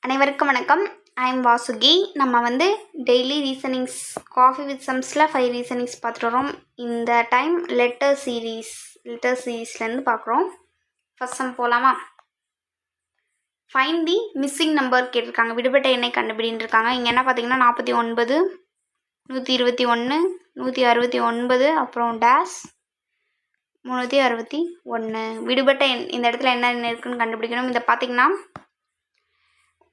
அனைவருக்கும் வணக்கம். I am Vasuki. நம்ம டெய்லி ரீசனிங்ஸ் காஃபி வித் சம்ஸில் 5 ரீசனிங்ஸ் பார்த்துட்டு வரோம். இந்த டைம் லெட்டர் சீரீஸ்லேருந்து பார்க்குறோம். ஃபர்ஸ்ட் சம் போகலாமா? ஃபைண்ட் தி மிஸ்ஸிங் நம்பர் கேட்டிருக்காங்க. விடுபட்ட எண்ணை கண்டுபிடின்னு இருக்காங்க. இங்கே என்ன பார்த்தீங்கன்னா 49, 121, 169, அப்புறம் டேஸ் 361. விடுபட்ட எண் இந்த இடத்துல என்ன இருக்குன்னு கண்டுபிடிக்கணும். இதை பார்த்தீங்கன்னா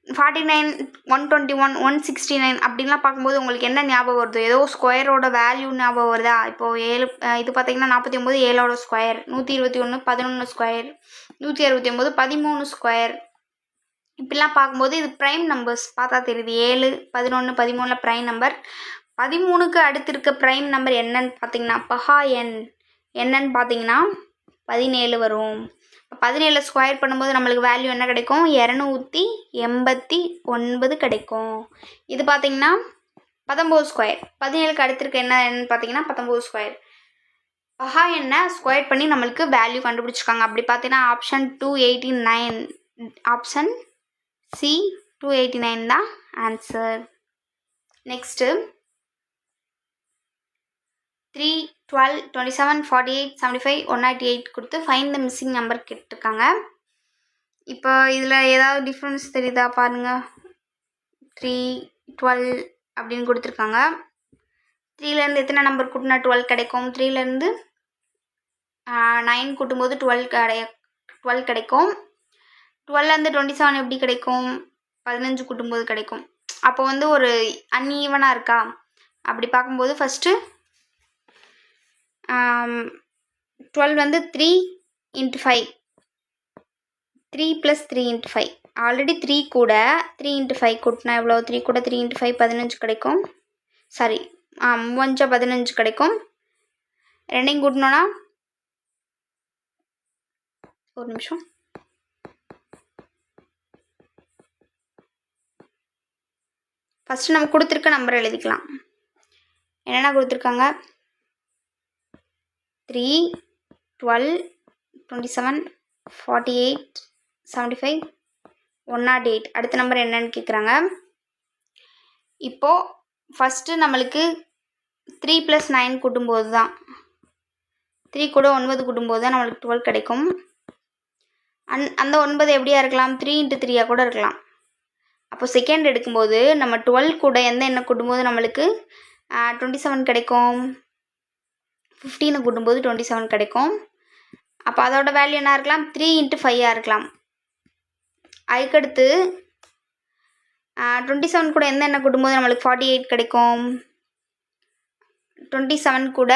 49, 121, 169 அப்படின்லாம் பார்க்கும்போது உங்களுக்கு என்ன ஞாபகம் வருது? ஏதோ ஸ்கொயரோட வேல்யூ ஞாபகம் வருதா? இப்போது 7 இது பார்த்தீங்கன்னா 49 7ஓட ஸ்கொயர், 121 11 ஸ்கொயர், 169 13 ஸ்கொயர். இப்படிலாம் பார்க்கும்போது இது ப்ரைம் நம்பர்ஸ் பார்த்தா தெரியுது. 7 11 13 ப்ரைம் நம்பர். 13க்கு அடுத்து இருக்க ப்ரைம் நம்பர் என்னன்னு பார்த்தீங்கன்னா பஹா எண் என்னன்னு பார்த்தீங்கன்னா 17 வரும். 17 ஸ்கொயர் பண்ணும்போது நம்மளுக்கு வேல்யூ என்ன கிடைக்கும்? 289 கிடைக்கும். இது பார்த்தீங்கன்னா 19 ஸ்கொயர். 17க்கு அடுத்திருக்க என்னன்னு பார்த்தீங்கன்னா 19 ஸ்கொயர். பஹா என்ன ஸ்கொயர் பண்ணி நம்மளுக்கு வேல்யூ கண்டுபிடிச்சிருக்காங்க. அப்படி பார்த்தீங்கன்னா ஆப்ஷன் 289, ஆப்ஷன் சி 289 தான் ஆன்சர். நெக்ஸ்ட்டு 3, 12, 27, 48, 75, 108 கொடுத்து ஃபைண்ட் த மிஸ்ஸிங் நம்பர் கேட்டிருக்காங்க. இப்போ இதில் ஏதாவது டிஃப்ரென்ஸ் தெரியுதா பாருங்கள். 3, 12 அப்படின்னு கொடுத்துருக்காங்க. 3லேருந்து எத்தனை நம்பர் கூட்டினா 12 கிடைக்கும்? 3லேருந்து 9 கூட்டும்போது 12 கிடைக்கும். 12லேருந்து 27 எப்படி கிடைக்கும்? 15 கூட்டும்போது கிடைக்கும். அப்போ ஒரு அன்ஈவனாக இருக்கா? அப்படி பார்க்கும்போது ஃபஸ்ட்டு 12 3 × 5, 3 + 3 × 5. ஆல்ரெடி 3 கூட 3 × 5 கூட்டினா எவ்வளோ? 3 கூட 3 × 5 15 கிடைக்கும். சாரி 15 கிடைக்கும். ரெண்டையும் கூட்டினோன்னா ஒரு நிமிஷம். ஃபஸ்ட்டு நம்ம கொடுத்துருக்க நம்பர் எழுதிக்கலாம். என்னென்ன கொடுத்துருக்காங்க? 3, 12, 27, 48, 75, 108. அடுத்த நம்பர் என்னன்னு கேட்குறாங்க. இப்போது ஃபஸ்ட்டு நம்மளுக்கு 3 + 9 கூட்டும்போது தான் 3 கூட 9 கூட்டும்போது தான் நம்மளுக்கு 12 கிடைக்கும். அந்த 9 எப்படியா இருக்கலாம்? 3 × 3 கூட இருக்கலாம். அப்போ செகண்ட் எடுக்கும்போது நம்ம 12 கூட எந்த எண்ணை கூட்டும்போது நம்மளுக்கு 27 கிடைக்கும்? 15 கூட்டும்போது 27 கிடைக்கும். அப்போ அதோட வேல்யூ என்ன இருக்கலாம்? 3 × 5 இருக்கலாம். அதுக்கடுத்து 27 கூட எந்த எண்ணை கூட்டும்போது நம்மளுக்கு 48 கிடைக்கும்? 27 கூட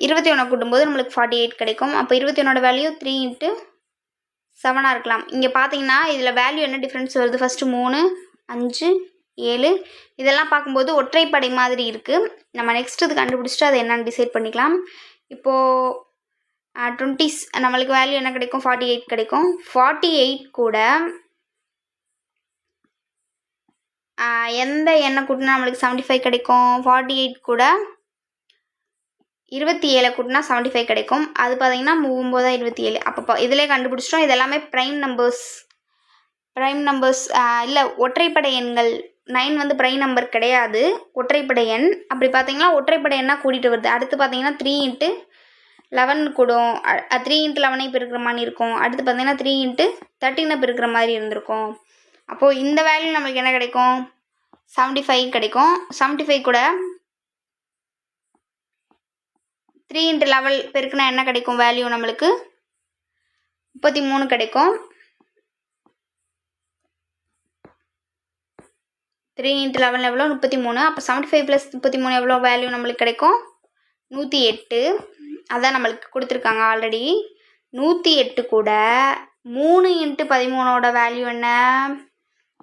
21 கூட்டும்போது நம்மளுக்கு 48 கிடைக்கும். அப்போ 21ஓட வேல்யூ 3 × 7 இருக்கலாம். இங்கே பார்த்தீங்கன்னா இதில் வேல்யூ என்ன டிஃப்ரென்ஸ் வருது? ஃபஸ்ட்டு 3, 5, 7 இதெல்லாம் பார்க்கும்போது ஒற்றைப்படை மாதிரி இருக்குது. நம்ம நெக்ஸ்ட் இது கண்டுபிடிச்சிட்டு அதை என்னென்னு டிசைட் பண்ணிக்கலாம். இப்போது 20 நம்மளுக்கு வேல்யூ என்ன கிடைக்கும்? 48 கிடைக்கும். 48 கூட எந்த எண்ணை கூட்டினா நம்மளுக்கு 75 கிடைக்கும்? 48 கூட 27 கூட்டினா 75 கிடைக்கும். அது பார்த்தீங்கன்னா 9 27. அப்போ இதிலே கண்டுபிடிச்சிட்டோம். இது எல்லாமே ப்ரைம் நம்பர்ஸ் இல்லை ஒற்றைப்படை எண்கள். 9 ப்ரைம் நம்பர் கிடையாது, ஒற்றைப்படை எண். அப்படி பார்த்தீங்கன்னா ஒற்றைப்படை எண்ணாக கூட்டிகிட்டு வருது. அடுத்து பார்த்தீங்கன்னா 3 × 11 கூடும். 3 × 11 பெருக்கிற மாதிரி இருக்கும். அடுத்து பார்த்தீங்கன்னா 3 × 13 பெருக்கிற மாதிரி இருந்திருக்கும். அப்போது இந்த வேல்யூ நம்மளுக்கு என்ன கிடைக்கும்? 75 கிடைக்கும். 75 கூட 3 × 11 பெருக்குனா என்ன கிடைக்கும்? வேல்யூ நம்மளுக்கு 33 கிடைக்கும். 3 × 11 எவ்வளோ? 33. அப்போ 75 + 33 எவ்வளோ வேல்யூ நம்மளுக்கு கிடைக்கும்? 108. அதான் நம்மளுக்கு கொடுத்துருக்காங்க ஆல்ரெடி. 108 கூட 3 × 13ஓட வேல்யூ என்ன?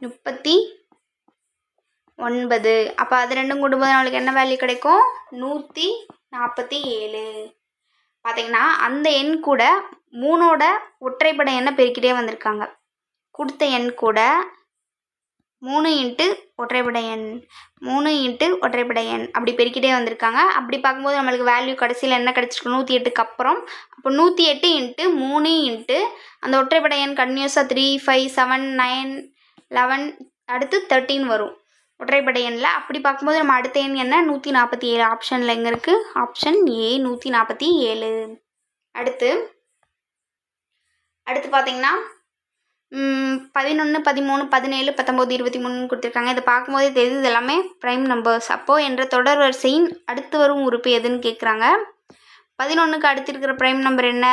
39. அப்போ அது ரெண்டும் கூட்டும்போது நம்மளுக்கு என்ன வேல்யூ கிடைக்கும்? 147. பார்த்தீங்கன்னா அந்த எண் கூட 3ஓட ஒற்றைப்படை எண்ணை பெருக்கிட்டே வந்திருக்காங்க. கொடுத்த எண் கூட 3 × ஒற்றைப்படை எண் 3 × ஒற்றைப்படை எண் அப்படி பெருக்கிட்டே வந்திருக்காங்க. அப்படி பார்க்கும்போது நம்மளுக்கு வேல்யூ கடைசியில் என்ன கிடச்சிருக்கு? 108க்கு அப்புறம். அப்போ 108 × 3 × அந்த ஒற்றைப்படை எண் கன்டினியூஸாக 3, 5, 7, 9 11 அடுத்து 13 வரும் ஒற்றைப்படை எண்ணில். அப்படி பார்க்கும்போது நம்ம அடுத்த எண் என்ன 147 ஆப்ஷனில் எங்கே இருக்குது? Option A 147. அடுத்து பார்த்தீங்கன்னா 11 13 17 19 23 கொடுத்துருக்காங்க. இதை பார்க்கும்போதே தெரியுது இது எல்லாமே ப்ரைம் நம்பர்ஸ். அப்போது என்ற தொடர் வரிசையின் அடுத்து வரும் உறுப்பு எதுன்னு கேட்குறாங்க. 11க்கு அடுத்து இருக்கிற ப்ரைம் நம்பர் என்ன?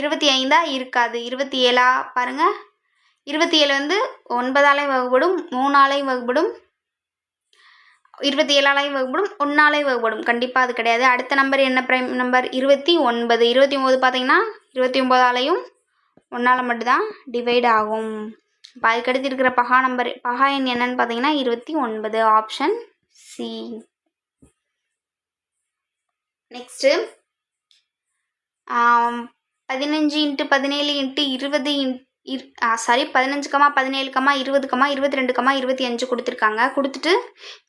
25 இருக்காது. 27 பாருங்கள். 27 வந்து 9ஆலே வகுப்படும், 3ஆலே வகுப்படும், 27ஆலையும் வகுப்படும், 1ஆலே வகுப்படும். கண்டிப்பாக அது கிடையாது. அடுத்த நம்பர் என்ன ப்ரைம் நம்பர்? 29. 29 பார்த்தீங்கன்னா 29ஆலையும் 1ஆல் மட்டும்தான் டிவைட் ஆகும். இப்போ அதுக்கடுத்து இருக்கிற பகா எண் என்னன்னு பார்த்தீங்கன்னா 29. Option C. நெக்ஸ்ட்டு 15 × 17 × 20 15, 17, 20, 22, 25 கொடுத்துருக்காங்க. கொடுத்துட்டு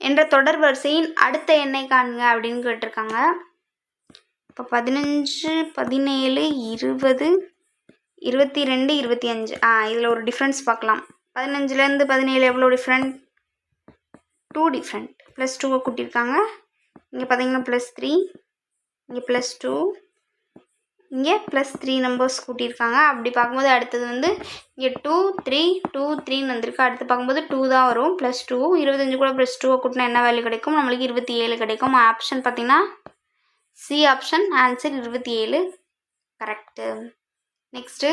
என்ற தொடர் வரிசையின் அடுத்த எண்ணை காணுங்க அப்படின்னு கேட்டிருக்காங்க. இப்போ 15, 17, 20, 22, 25 இதில் ஒரு டிஃப்ரென்ஸ் பார்க்கலாம். 15லேருந்து 17 எவ்வளோ டிஃப்ரெண்ட்? 2 டிஃப்ரெண்ட். +2 கூட்டியிருக்காங்க. இங்கே பார்த்தீங்கன்னா +3, இங்கே +2, இங்கே +3 நம்பர்ஸ் கூட்டியிருக்காங்க. அப்படி பார்க்கும்போது அடுத்தது வந்து இங்கே 2 3 2 3ன்னு வந்திருக்கு. அடுத்து பார்க்கும்போது 2 தான் வரும். +2 25 கூட +2 கூட்டினா என்ன வேல்யூ கிடைக்கும்? நம்மளுக்கு 27 கிடைக்கும். ஆப்ஷன் பார்த்தீங்கன்னா C option. Answer 27 correct. Next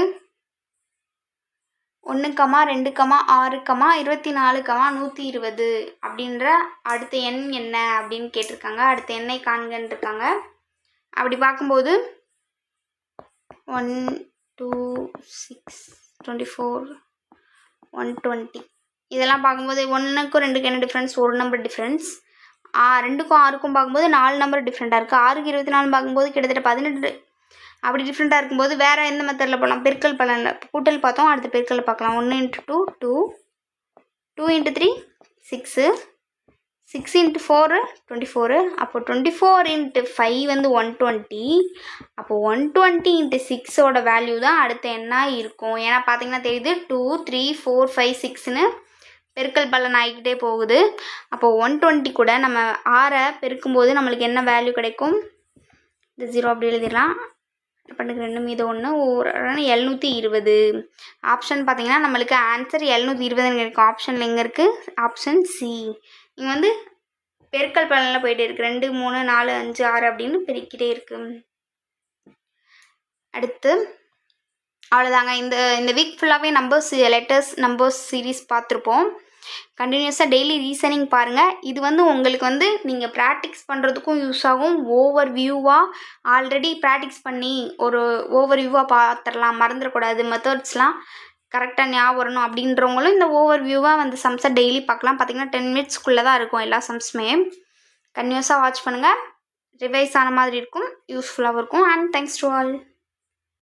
1, 2, 6, 24, 120 அப்படின்ற அடுத்த எண் என்ன அப்படின்னு கேட்டிருக்காங்க. அடுத்த எண்ணை காண்கன்னு இருக்காங்க. அப்படி பார்க்கும்போது 1 2 6 24 120 இதெல்லாம் பார்க்கும்போது 1க்கும் 2க்கும் என்ன டிஃப்ரென்ஸ்? ஒரு நம்பர் டிஃப்ரென்ஸ். 2க்கும் 6க்கும் பார்க்கும்போது 4 நம்பர் டிஃப்ரெண்ட்டாக இருக்குது. 6க்கு 24 பார்க்கும்போது கிட்டத்தட்ட 18. அப்படி டிஃப்ரெண்ட்டாக இருக்கும்போது வேறு எந்த மெத்தடில் போகலாம்? பெருக்கல் பலனில் கூட்டல் பார்த்தோம். அடுத்து பெருக்கல் பார்க்கலாம். 1 × 2 2, 2 × 3 6, 6 × 4 24. அப்போ 24 × 5 வந்து 120. அப்போ 120 × 6ஓட வேல்யூ தான் அடுத்த எண்ணாக இருக்கும். ஏன்னா பார்த்தீங்கன்னா தெரியுது 2 3 4 5 6ன்னு பெருக்கல் பலன் ஆகிக்கிட்டே போகுது. அப்போ 120 கூட நம்ம 6 பெருக்கும்போது நம்மளுக்கு என்ன வேல்யூ கிடைக்கும்? இந்த 0 அப்படி எழுதிடலாம். பண்ணுக்கு 2 மீது 1 720. ஆப்ஷன் பார்த்தீங்கன்னா நம்மளுக்கு ஆன்சர் 720 கிடைக்கும். ஆப்ஷனில் எங்கே இருக்குது? Option C. இங்கே வந்து பெருக்கல் பலனில் போயிட்டே இருக்குது. 2 3 4 5 6 அப்படின்னு பெருக்கிட்டே இருக்கு. அடுத்து அவ்வளோதாங்க. இந்த வீக் ஃபுல்லாகவே லெட்டர்ஸ் நம்பர்ஸ் சீரீஸ் பார்த்துருப்போம். கண்டினியூஸாக டெய்லி ரீசனிங் பாருங்கள். இது வந்து உங்களுக்கு வந்து நீங்கள் ப்ராக்டிக்ஸ் பண்ணுறதுக்கும் யூஸ் ஆகும். ஓவர் வியூவாக ஆல்ரெடி ப்ராக்டிக்ஸ் பண்ணி ஒரு ஓவர் வியூவாக பார்த்துடலாம், மறந்துடக்கூடாது, மெத்தட்ஸ்லாம் கரெக்டாக ஞாபகம் வரணும் அப்படின்றவங்களும் இந்த ஓவர் வியூவாக வந்து சம்ஸை டெய்லி பார்க்கலாம். பார்த்திங்கன்னா 10 மினிட்ஸ்க்குள்ளே தான் இருக்கும் எல்லா சம்ஸுமே. கண்டினியூஸாக வாட்ச் பண்ணுங்கள். ரிவைஸ் ஆன மாதிரி இருக்கும், யூஸ்ஃபுல்லாகவும் இருக்கும். And thanks to all.